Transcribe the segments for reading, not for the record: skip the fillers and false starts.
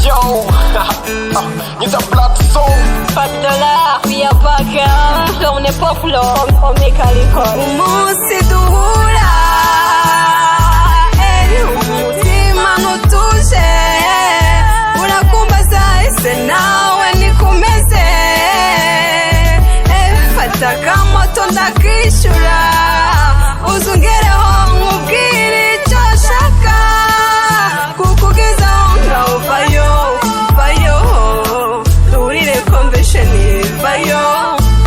Yo, you the blood soul. $5, we are back. On n'est pas flot, on est calicole. Umunsi duhura, umutima ntutuje, urakumbaza ese nawe nikumeze, fata akamoto ndakishyura, uzungereho nkubwire icyo nshaka, kukugezaho ngaho vayo, vayo, duhurire convention, vayo,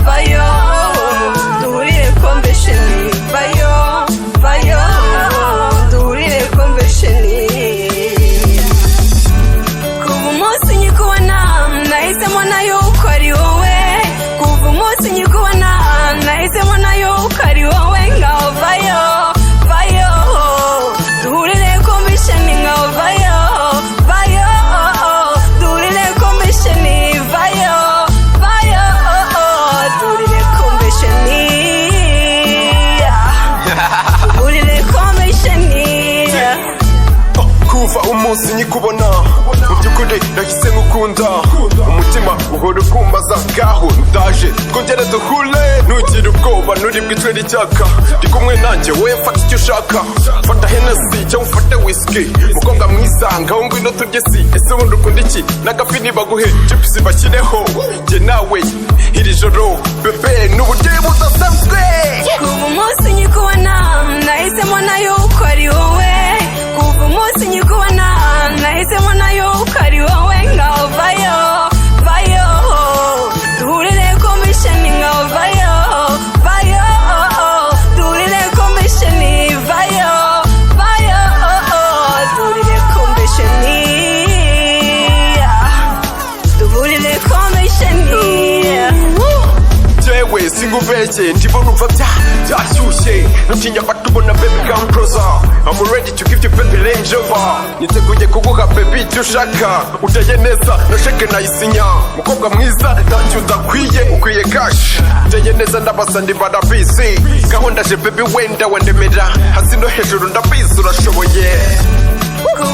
vayo, duhurire convention, vayo, vayo, duhurire convention. Kuva umunsi nyikubona nahisemo nayo uko ari wowe, kuva umunsi nyikubona nahisemo nayo uko ari wowe, ngaho vayo, vayo, duhurire convention, ngaho vayo, vayo, duhurire convention, vayo, vayo, duhurire convention, duhurire convention. Kuva umunsi nyikubona mu by'ukuri nahise ngukunda, umutima uhora ukumbaza ngaho ndaje twongere duhure, ntugire ubwoba nturi bwicwe n'icyaka, ndi kumwe nanjye wowe fata icyo ushaka, fata Hennessy cyangwa ufate whisky, mukobwa mwiza ngaho ngwino turye si, ese ubundi ukunda iki, n'agafi nibaguhe chips bashyireho, jye nawe iri joro bebe n'uburyohe budasanzwe. Kuva umunsi nyikubona nahisemo nayo uko ari wowe, kuva umunsi nyikubona nahisemo nayo uko ari wowe, ngaho vayo, vayo, duhurire convention, ngaho vayo, vayo, duhurire convention, vayo, vayo, duhurire convention, duhurire convention. Jewe singubeshye ndibona umva byashyushye, nutinya fata ubona baby come closer, I'm ready to give you baby range over, niteguye kuguha baby icyo ushaka, uteye neza nashake nayisinya, mukobwa mwiza ntacyo udakwiye, ukwiye cash, uteye neza ndabasa ndi barabizi, ngaho ndaje baby wenda wandemera, hasi no hejuru ndabizi urashoboye. Kuva